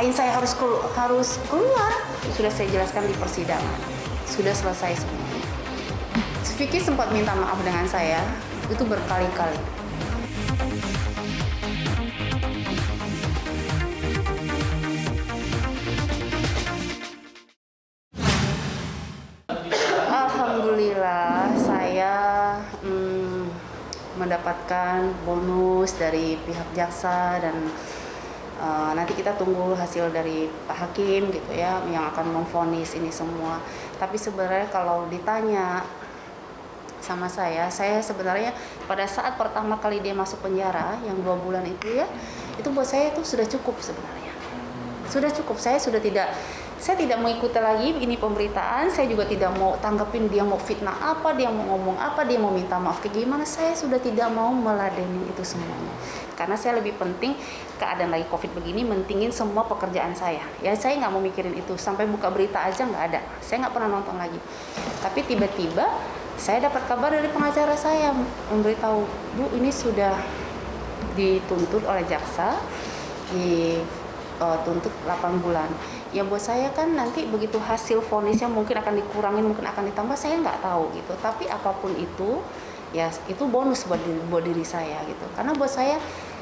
ngapain saya harus keluar? Sudah saya jelaskan di persidangan, sudah selesai semua. Vicky sempat minta maaf dengan saya, itu berkali-kali. Alhamdulillah saya mendapatkan bonus dari pihak jaksa dan nanti kita tunggu hasil dari Pak Hakim gitu ya yang akan memvonis ini semua. Tapi sebenarnya kalau ditanya sama saya sebenarnya pada saat pertama kali dia masuk penjara yang 2 bulan itu ya, itu buat saya itu sudah cukup sebenarnya. Sudah cukup, saya tidak mengikuti lagi ini pemberitaan, saya juga tidak mau tanggapin dia mau fitnah apa, dia mau ngomong apa, dia mau minta maaf kayak gimana, saya sudah tidak mau meladeni itu semuanya. Karena saya lebih penting keadaan lagi COVID begini, mentingin semua pekerjaan saya. Ya saya nggak mau mikirin itu, sampai buka berita aja nggak ada, saya nggak pernah nonton lagi. Tapi tiba-tiba saya dapat kabar dari pengacara saya memberitahu, Bu ini sudah dituntut oleh jaksa, dituntut 8 bulan. Ya buat saya kan nanti begitu hasil vonisnya mungkin akan dikurangin, mungkin akan ditambah, saya nggak tahu gitu. Tapi apapun itu, ya itu bonus buat diri saya gitu. Karena buat saya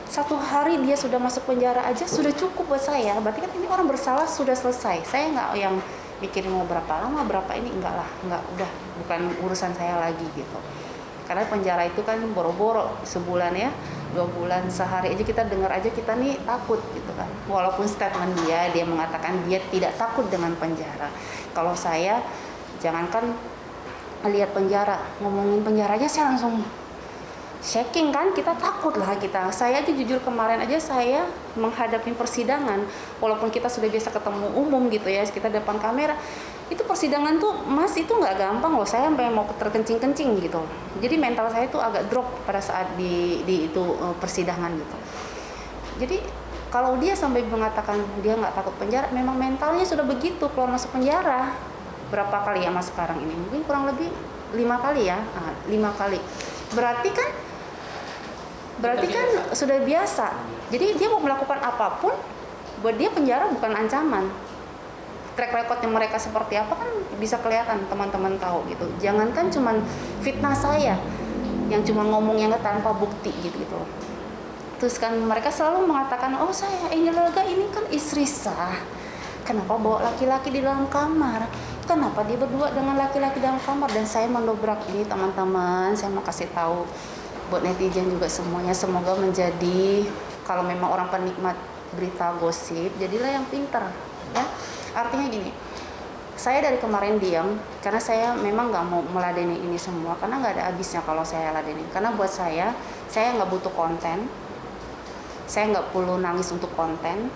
1 hari dia sudah masuk penjara aja sudah cukup buat saya. Berarti kan ini orang bersalah sudah selesai. Saya nggak yang mikirin mau berapa lama, berapa ini, enggak lah, udah bukan urusan saya lagi gitu. Karena penjara itu kan boro-boro sebulan ya, 2 bulan, sehari aja kita dengar aja kita nih takut gitu kan. Walaupun statement dia mengatakan dia tidak takut dengan penjara. Kalau saya jangankan lihat penjara, ngomongin penjaranya saya langsung shaking kan, kita takut lah kita. Saya aja jujur kemarin aja saya menghadapi persidangan, walaupun kita sudah biasa ketemu umum gitu ya, kita depan kamera, itu persidangan tuh Mas itu nggak gampang loh, saya sampai mau terkencing-kencing gitu. Jadi mental saya tuh agak drop pada saat di itu persidangan gitu. Jadi kalau dia sampai mengatakan dia nggak takut penjara, memang mentalnya sudah begitu keluar masuk penjara. Berapa kali ya Mas sekarang ini? Mungkin kurang lebih 5 kali ya, 5 kali. Berarti kan sudah biasa. Jadi dia mau melakukan apapun, buat dia penjara bukan ancaman. Track recordnya mereka seperti apa kan bisa kelihatan, teman-teman tahu gitu. Jangankan cuman fitnah saya, yang cuma ngomongnya tanpa bukti gitu. Terus kan mereka selalu mengatakan, oh saya Angel Olga ini kan istri sah. Kenapa bawa laki-laki di dalam kamar? Kenapa dia berdua dengan laki-laki dalam kamar? Dan saya mendobrak ini teman-teman, saya mau kasih tahu buat netizen juga semuanya, semoga menjadi, kalau memang orang penikmat berita gosip, jadilah yang pintar ya. Artinya gini, saya dari kemarin diam karena saya memang nggak mau meladeni ini semua, karena nggak ada habisnya kalau saya ladeni. Karena buat saya nggak butuh konten, saya nggak perlu nangis untuk konten,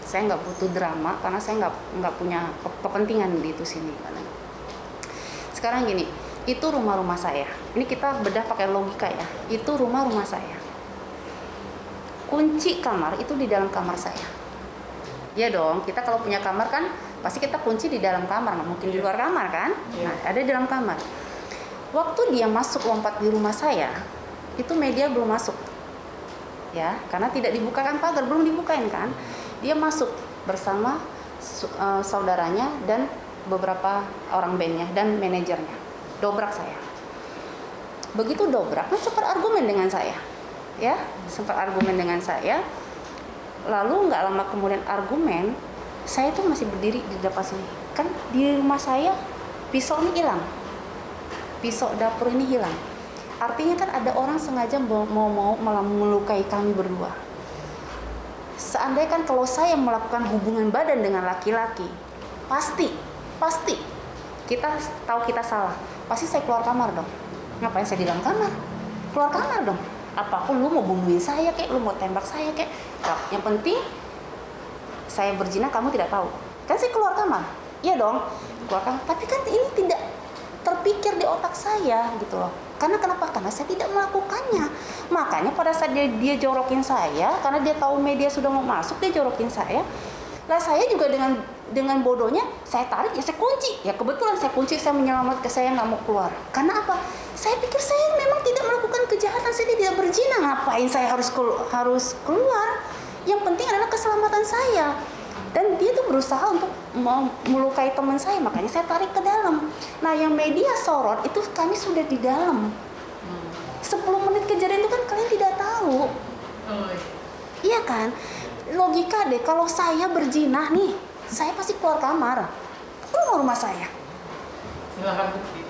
saya nggak butuh drama karena saya nggak punya kepentingan di itu sini. Sekarang gini, itu rumah saya. Ini kita bedah pakai logika ya. Itu rumah saya. Kunci kamar itu di dalam kamar saya. Ya dong, kita kalau punya kamar kan pasti kita kunci di dalam kamar, nggak mungkin di luar kamar kan? Nah, ada di dalam kamar. Waktu dia masuk lompat di rumah saya, itu media belum masuk. Ya, karena tidak dibukakan pagar, belum dibukain kan? Dia masuk bersama saudaranya dan beberapa orang bandnya dan manajernya. Dobrak saya. Begitu dobrak, sempat argumen dengan saya. Ya, sempat argumen dengan saya. Lalu nggak lama kemudian argumen, saya tuh masih berdiri di depan sini. Kan di rumah saya pisau ini hilang. Pisau dapur ini hilang. Artinya kan ada orang sengaja mau melukai kami berdua. Seandainya kan kalau saya melakukan hubungan badan dengan laki-laki, pasti kita tahu kita salah. Pasti saya keluar kamar dong. Ngapain saya di dalam kamar? Keluar kamar dong. Apapun, lu mau bunuhin saya kek, lu mau tembak saya kek. Nah, yang penting saya berzina kamu tidak tahu. Kan saya keluar kamar. Iya dong, keluar kamar. Tapi kan ini tidak terpikir di otak saya gitu loh. Karena kenapa? Karena saya tidak melakukannya. Makanya pada saat dia jorokin saya, karena dia tahu media sudah mau masuk, dia jorokin saya. Lah saya juga dengan bodohnya saya tarik, ya saya kunci. Ya kebetulan saya kunci, saya menyelamatkan, saya nggak mau keluar. Karena apa? Saya pikir saya memang tidak melakukan kejahatan, saya tidak berzina. Ngapain saya harus keluar? Yang penting adalah keselamatan saya. Dan dia tuh berusaha untuk melukai teman saya, makanya saya tarik ke dalam. Nah, yang media sorot itu kami sudah di dalam. 10 menit kejadian itu kan kalian tidak tahu. Iya kan? Logika deh, kalau saya berzina nih, saya pasti keluar kamar. Keluar rumah saya. Silahkan bukti.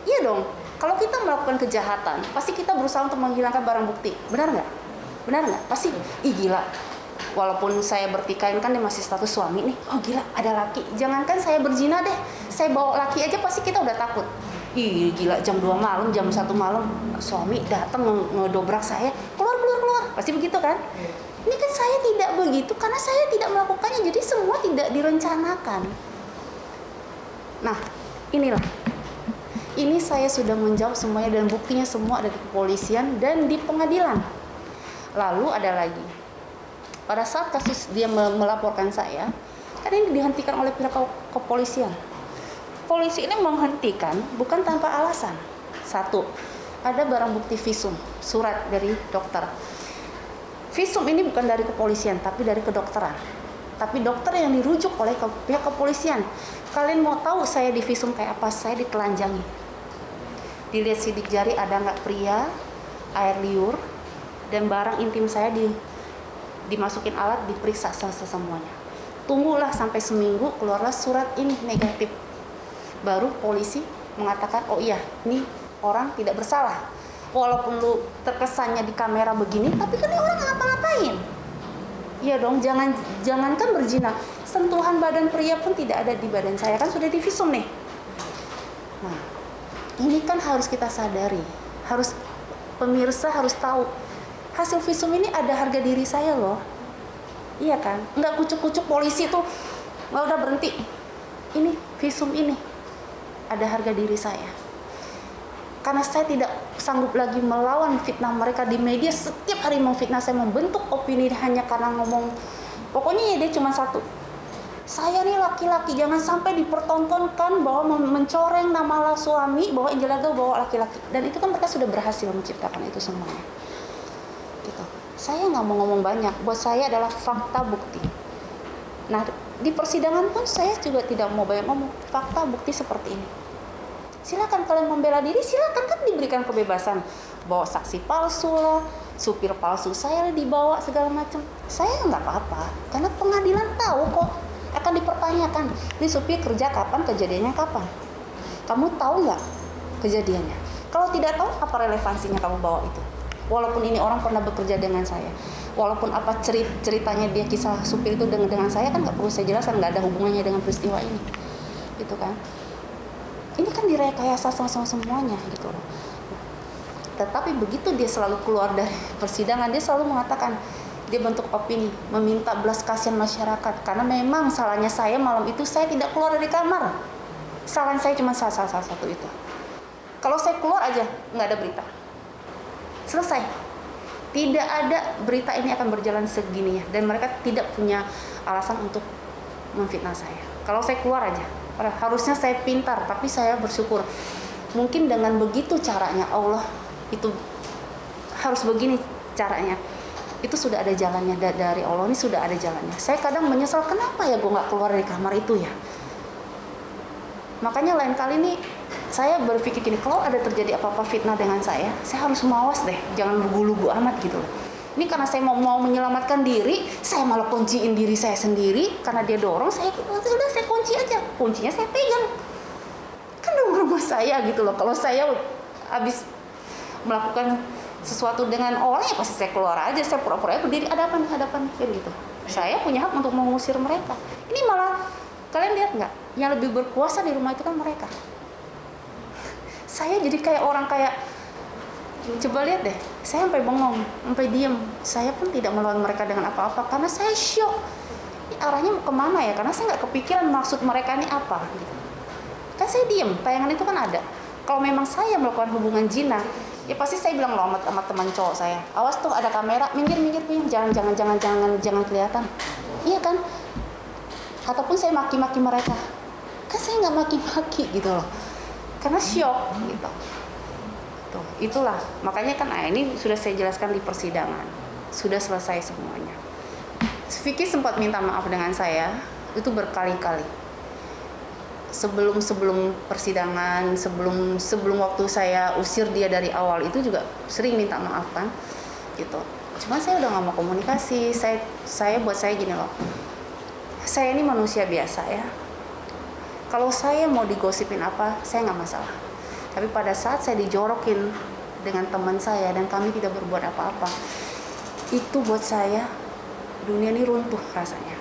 Iya dong. Kalau kita melakukan kejahatan, pasti kita berusaha untuk menghilangkan barang bukti. Benar nggak? Benar nggak? Pasti. Ih gila. Walaupun saya bertikai kan dia masih status suami nih. Oh gila, ada laki. Jangankan saya berzina deh. Saya bawa laki aja pasti kita udah takut. Ih gila, jam 2 malam, jam 1 malam suami datang ngedobrak saya. Keluar. Pasti begitu kan? Ini kan saya tidak begitu karena saya tidak melakukannya. Jadi semua tidak direncanakan. Nah, inilah. Ini saya sudah menjawab semuanya dan buktinya semua ada di kepolisian dan di pengadilan. Lalu ada lagi. Pada saat kasus dia melaporkan saya, kan ini dihentikan oleh pihak kepolisian. Polisi ini menghentikan bukan tanpa alasan. Satu, ada barang bukti visum, surat dari dokter. Visum ini bukan dari kepolisian, tapi dari kedokteran. Tapi dokter yang dirujuk oleh pihak kepolisian. Kalian mau tahu saya di visum kayak apa? Saya ditelanjangi. Dilihat sidik jari ada nggak pria, air liur, dan barang intim saya dimasukin alat, diperiksa semuanya. Tunggulah sampai seminggu, keluarlah surat ini negatif. Baru polisi mengatakan, oh iya, ini orang tidak bersalah. Walaupun lu terkesannya di kamera begini, tapi kan ini orang ngapa-ngapain. Iya dong, jangankan berzina, sentuhan badan pria pun tidak ada di badan saya, kan sudah divisum nih. Nah, ini kan harus kita sadari, pemirsa harus tahu, hasil visum ini ada harga diri saya loh. Iya kan, nggak kucuk-kucuk polisi tuh, nggak udah berhenti. Ini visum ini ada harga diri saya. Karena saya tidak sanggup lagi melawan fitnah mereka di media. Setiap hari mau fitnah, saya membentuk opini hanya karena ngomong. Pokoknya ya dia cuma satu. Saya nih laki-laki, jangan sampai dipertontonkan bahwa mencoreng nama suami, bahwa Angela Gao bawa laki-laki. Dan itu kan mereka sudah berhasil menciptakan itu semuanya. Gitu. Saya nggak mau ngomong banyak. Buat saya adalah fakta bukti. Nah, di persidangan pun saya juga tidak mau banyak ngomong. Fakta bukti seperti ini. Silakan kalian membela diri, silakan, kan diberikan kebebasan. Bawa saksi palsu lah, supir palsu saya dibawa segala macam. Saya nggak apa-apa, karena pengadilan tahu kok akan dipertanyakan. Ini supir kerja kapan, kejadiannya kapan? Kamu tahu nggak kejadiannya? Kalau tidak tahu, apa relevansinya kamu bawa itu? Walaupun ini orang pernah bekerja dengan saya, walaupun apa ceritanya dia kisah supir itu dengan saya, kan nggak perlu saya jelaskan, nggak ada hubungannya dengan peristiwa ini, gitu kan? Ini kan direkayasa sama semuanya gitu loh. Tetapi begitu dia selalu keluar dari persidangan, dia selalu mengatakan, dia bentuk opini, meminta belas kasihan masyarakat. Karena memang salahnya saya malam itu, saya tidak keluar dari kamar. Kesalahan saya cuma salah satu itu. Kalau saya keluar aja, nggak ada berita. Selesai. Tidak ada berita ini akan berjalan segini ya. Dan mereka tidak punya alasan untuk memfitnah saya. Kalau saya keluar aja. Harusnya saya pintar, tapi saya bersyukur. Mungkin dengan begitu caranya Allah itu harus begini caranya. Itu sudah ada jalannya dari Allah, ini sudah ada jalannya. Saya kadang menyesal, kenapa ya gue nggak keluar dari kamar itu ya. Makanya lain kali nih saya berpikir gini, kalau ada terjadi apa-apa fitnah dengan saya harus mawas deh, jangan lugu-lugu amat gitu loh. Ini karena saya mau menyelamatkan diri, saya malah kunciin diri saya sendiri. Karena dia dorong, saya kunci aja. Kuncinya saya pegang. Kan rumah saya gitu loh. Kalau saya habis melakukan sesuatu dengan orang, ya pasti saya keluar aja. Saya pura-pura berdiri, ada apa kayak gitu. Saya punya hak untuk mengusir mereka. Ini malah, kalian lihat nggak? Yang lebih berkuasa di rumah itu kan mereka. Saya jadi kayak orang kayak, coba lihat deh, saya sampai bengong, sampai diem. Saya pun tidak melawan mereka dengan apa-apa karena saya syok. Ini arahnya mau kemana ya? Karena saya nggak kepikiran maksud mereka ini apa. Gitu. Kan saya diem, tayangan itu kan ada. Kalau memang saya melakukan hubungan zina, ya pasti saya bilang loh sama teman cowok saya, awas tuh ada kamera, minggir, jangan kelihatan. Iya kan? Ataupun saya maki-maki mereka, kan saya nggak maki-maki gitu loh, karena syok gitu. Itulah makanya kan ini sudah saya jelaskan di persidangan, sudah selesai semuanya. Vicky sempat minta maaf dengan saya itu berkali-kali. Sebelum persidangan, sebelum waktu saya usir dia dari awal itu juga sering minta maaf kan, gitu. Cuman saya udah nggak mau komunikasi. Saya buat saya gini loh. Saya ini manusia biasa ya. Kalau saya mau digosipin apa, saya nggak masalah. Tapi pada saat saya dijorokin dengan teman saya dan kami tidak berbuat apa-apa, itu buat saya dunia ini runtuh rasanya.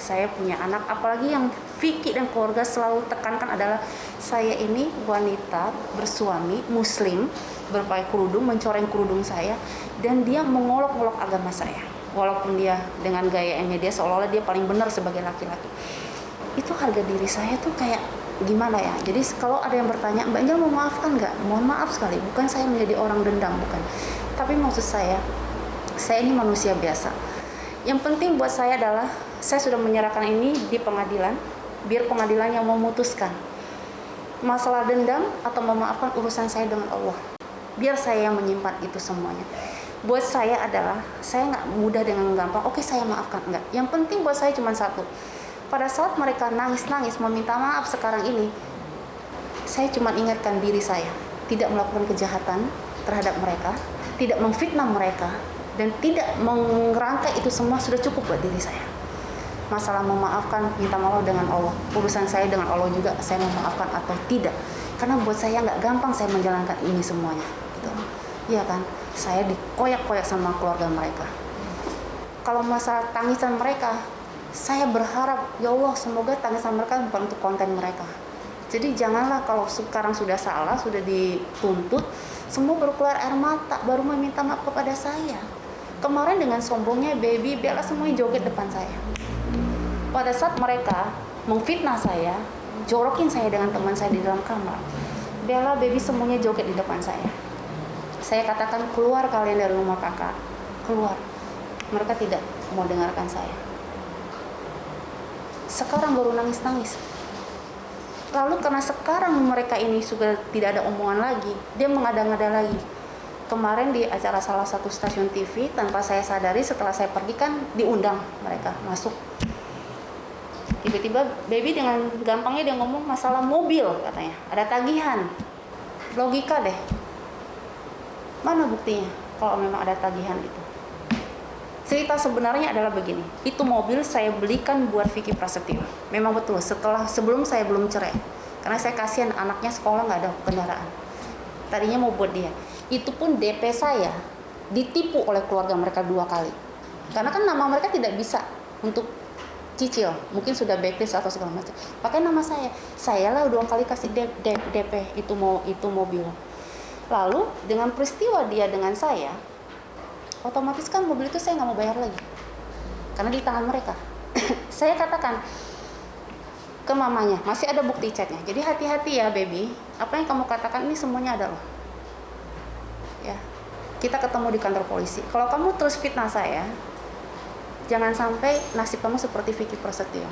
Saya punya anak, apalagi yang Vicky dan keluarga selalu tekankan adalah saya ini wanita bersuami muslim, berpakai kerudung, mencoreng kerudung saya, dan dia mengolok-olok agama saya. Walaupun dia dengan gayanya dia seolah-olah dia paling benar sebagai laki-laki. Itu harga diri saya tuh kayak gimana ya. Jadi kalau ada yang bertanya, Mbak Angel mau maafkan nggak? Mohon maaf sekali, bukan saya menjadi orang dendam, bukan. Tapi maksud saya ini manusia biasa. Yang penting buat saya adalah saya sudah menyerahkan ini di pengadilan, biar pengadilan yang memutuskan. Masalah dendam atau memaafkan urusan saya dengan Allah. Biar saya yang menyimpan itu semuanya. Buat saya adalah, saya nggak mudah dengan gampang, oke saya maafkan, enggak. Yang penting buat saya cuma satu. Pada saat mereka nangis-nangis meminta maaf sekarang ini, saya cuma ingatkan diri saya, tidak melakukan kejahatan terhadap mereka, tidak memfitnah mereka, dan tidak merangkai itu semua sudah cukup buat diri saya. Masalah memaafkan, minta maaf dengan Allah. Urusan saya dengan Allah juga, saya memaafkan atau tidak. Karena buat saya nggak gampang saya menjalankan ini semuanya. Gitu. Iya kan? Saya dikoyak-koyak sama keluarga mereka. Kalau masalah tangisan mereka, saya berharap, ya Allah semoga tangisan mereka bukan untuk konten mereka. Jadi janganlah kalau sekarang sudah salah, sudah dituntut, semua baru keluar air mata, baru meminta maaf kepada saya. Kemarin dengan sombongnya Baby, Bella semuanya joget depan saya. Pada saat mereka memfitnah saya, jorokin saya dengan teman saya di dalam kamar, Bella, Baby semuanya joget di depan saya. Saya katakan, keluar kalian dari rumah kakak, keluar. Mereka tidak mau dengarkan saya. Sekarang baru nangis-nangis. Lalu karena sekarang mereka ini sudah tidak ada omongan lagi, dia mengada-ngada lagi. Kemarin di acara salah satu stasiun TV, tanpa saya sadari setelah saya pergi kan diundang mereka masuk. Tiba-tiba Baby dengan gampangnya dia ngomong masalah mobil katanya, ada tagihan. Logika deh. Mana buktinya kalau memang ada tagihan itu? Cerita sebenarnya adalah begini, itu mobil saya belikan buat Vicky Prasetyo. Memang betul, sebelum saya belum cerai. Karena saya kasihan anaknya sekolah nggak ada kendaraan. Tadinya mau buat dia. Itu pun DP saya ditipu oleh keluarga mereka 2 kali. Karena kan nama mereka tidak bisa untuk cicil, mungkin sudah backlist atau segala macam. Pakai nama saya. Saya lah 2 kali kasih DP itu mobil. Lalu dengan peristiwa dia dengan saya, otomatis kan mobil itu saya nggak mau bayar lagi karena di tangan mereka. Saya katakan ke mamanya, masih ada bukti chatnya, jadi hati-hati ya Baby, apa yang kamu katakan ini semuanya ada loh ya. Kita ketemu di kantor polisi, kalau kamu terus fitnah saya, jangan sampai nasib kamu seperti Vicky Prasetyo.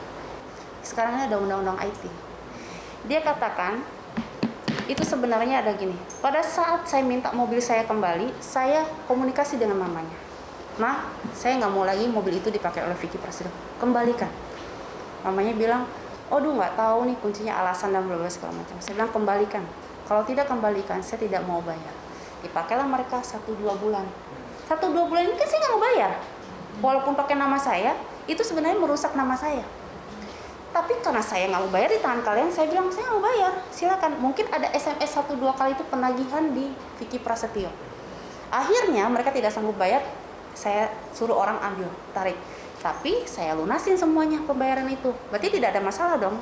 Sekarang ada undang-undang IT. Dia katakan itu sebenarnya ada gini, pada saat saya minta mobil saya kembali, saya komunikasi dengan mamanya. Ma, saya nggak mau lagi mobil itu dipakai oleh Vicky Prasetyo, kembalikan. Mamanya bilang, aduh nggak tahu nih kuncinya, alasan dan berbagai segala macam. Saya bilang kembalikan, kalau tidak kembalikan saya tidak mau bayar. Dipakailah mereka 1-2 bulan. 1-2 bulan ini kan saya nggak mau bayar, walaupun pakai nama saya, itu sebenarnya merusak nama saya. Tapi karena saya nggak mau bayar di tangan kalian, saya bilang saya nggak mau bayar, silakan. Mungkin ada SMS 1-2 kali itu penagihan di Vicky Prasetyo. Akhirnya mereka tidak sanggup bayar, saya suruh orang ambil, tarik. Tapi saya lunasin semuanya pembayaran itu, berarti tidak ada masalah dong.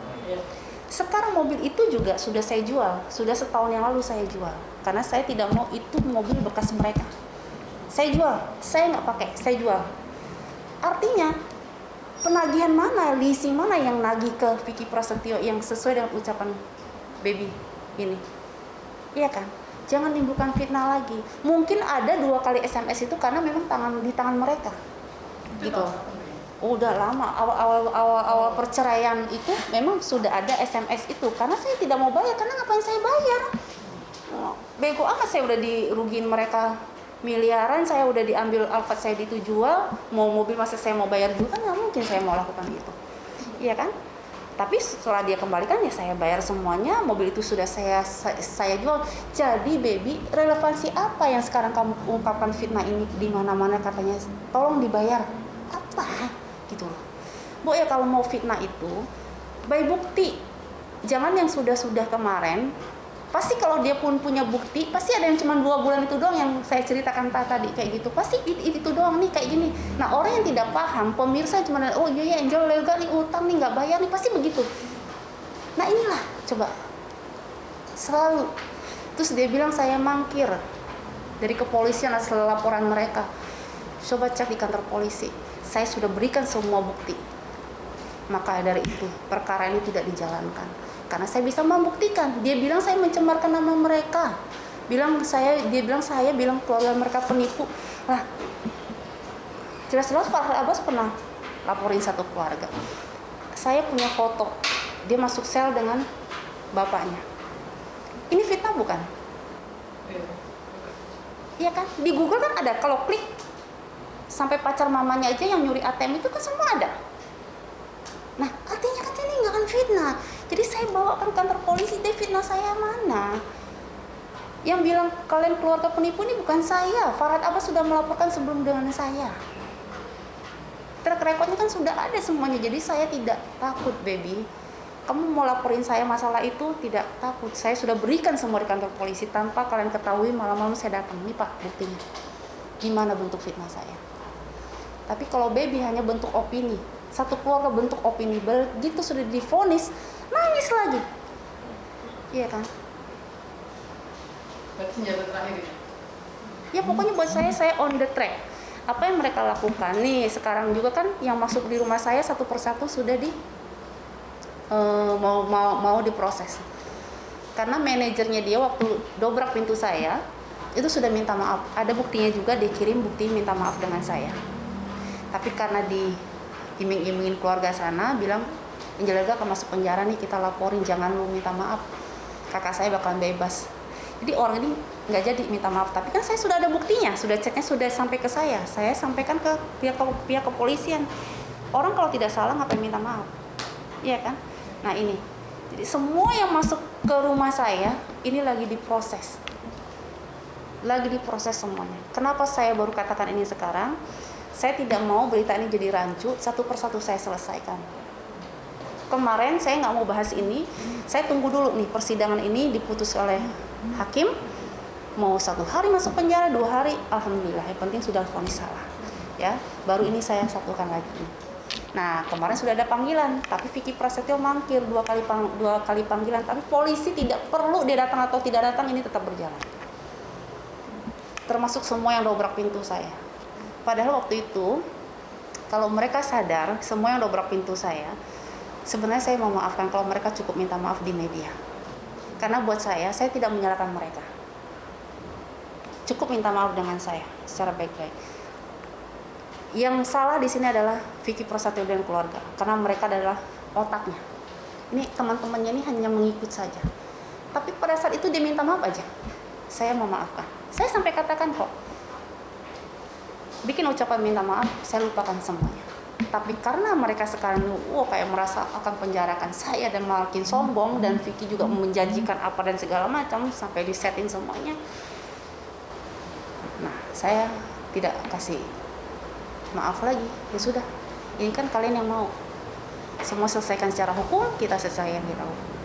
Sekarang mobil itu juga sudah saya jual, sudah setahun yang lalu saya jual. Karena saya tidak mau itu mobil bekas mereka. Saya jual, saya nggak pakai, saya jual. Artinya, penagihan mana, leasing mana yang nagih ke Vicky Prasetyo yang sesuai dengan ucapan Baby ini? Iya kan? Jangan timbulkan fitnah lagi. Mungkin ada 2 kali SMS itu karena memang di tangan mereka. Gitu. Udah lama, awal perceraian itu memang sudah ada SMS itu. Karena saya tidak mau bayar, karena ngapain saya bayar? Bego amat saya udah dirugiin mereka miliaran saya udah diambil, Alphard saya dijual, mau mobil masa saya mau bayar juga, kan nggak mungkin saya mau lakukan itu, iya kan? Tapi setelah dia kembalikan ya saya bayar semuanya, mobil itu sudah saya jual. Jadi baby, relevansi apa yang sekarang kamu ungkapkan fitnah ini di mana-mana katanya tolong dibayar, apa gitu loh. Bu ya, kalau mau fitnah itu by bukti, jangan yang sudah kemarin. Pasti kalau dia pun punya bukti, pasti ada yang cuma 2 bulan itu doang yang saya ceritakan tadi kayak gitu. Pasti itu doang nih kayak gini. Nah, orang yang tidak paham, pemirsa cuma oh iya ya Angel legal nih, utang nih nggak bayar nih, pasti begitu. Nah, inilah coba selalu. Terus dia bilang saya mangkir dari kepolisian atas laporan mereka. Coba cek di kantor polisi. Saya sudah berikan semua bukti. Maka dari itu perkara ini tidak dijalankan. Karena saya bisa membuktikan. Dia bilang saya mencemarkan nama mereka. Dia bilang saya bilang keluarga mereka penipu. Lah, jelas-jelas Farhad Abbas pernah laporin satu keluarga. Saya punya foto. Dia masuk sel dengan bapaknya. Ini fitnah bukan? Iya kan? Di Google kan ada. Kalau klik sampai pacar mamanya aja yang nyuri ATM itu kan semua ada. Nah, artinya kan ini nggak akan fitnah. Jadi saya bawakan kantor polisi, dia fitnah saya mana? Yang bilang kalian keluarga penipu ini bukan saya. Farhad Abbas sudah melaporkan sebelum dengan saya. Track recordnya kan sudah ada semuanya. Jadi saya tidak takut, baby. Kamu mau laporin saya masalah itu, tidak takut. Saya sudah berikan semua di kantor polisi tanpa kalian ketahui. Malam-malam saya datang, nih Pak buktinya. Gimana bentuk fitnah saya? Tapi kalau baby hanya bentuk opini, satu keluarga bentuk opini, begitu sudah divonis, nangis lagi, iya kan? Berarti senjata terakhir ya? Ya pokoknya buat saya on the track. Apa yang mereka lakukan nih sekarang juga kan yang masuk di rumah saya satu persatu sudah mau diproses. Karena manajernya dia waktu dobrak pintu saya itu sudah minta maaf. Ada buktinya juga, dia kirim bukti minta maaf dengan saya. Tapi karena diiming-imingin keluarga sana bilang Angel akan masuk penjara nih, kita laporin, jangan lu minta maaf, kakak saya bakalan bebas. Jadi orang ini nggak jadi minta maaf, tapi kan saya sudah ada buktinya, sudah ceknya sudah sampai ke saya sampaikan ke pihak kepolisian. Orang kalau tidak salah ngapain minta maaf, iya kan? Nah ini, jadi semua yang masuk ke rumah saya ini lagi diproses semuanya. Kenapa saya baru katakan ini sekarang? Saya tidak mau berita ini jadi rancu, satu persatu saya selesaikan. Kemarin saya nggak mau bahas ini, saya tunggu dulu nih persidangan ini diputus oleh hakim. Mau 1 hari masuk penjara, 2 hari, alhamdulillah, yang penting sudah vonis salah. Ya, baru ini saya satukan lagi. Nah, kemarin sudah ada panggilan, tapi Vicky Prasetyo mangkir 2 kali panggilan, tapi polisi tidak perlu dia datang atau tidak datang, ini tetap berjalan. Termasuk semua yang dobrak pintu saya. Padahal waktu itu, kalau mereka sadar, semua yang dobrak pintu saya, sebenarnya saya mau maafkan kalau mereka cukup minta maaf di media. Karena buat saya tidak menyalahkan mereka. Cukup minta maaf dengan saya secara baik-baik. Yang salah di sini adalah Vicky Prasetyo dan keluarga, karena mereka adalah otaknya. Ini teman-temannya ini hanya mengikut saja. Tapi pada saat itu dia minta maaf aja, saya memaafkan. Saya sampai katakan kok, bikin ucapan minta maaf, saya lupakan semuanya. Tapi karena mereka sekarang kayak merasa akan penjarakan saya dan makin sombong, dan Vicky juga menjanjikan apa dan segala macam sampai disetin semuanya. Nah, saya tidak kasih maaf lagi. Ya sudah, ini kan kalian yang mau semua selesaikan secara hukum, kita selesaikan di hukum.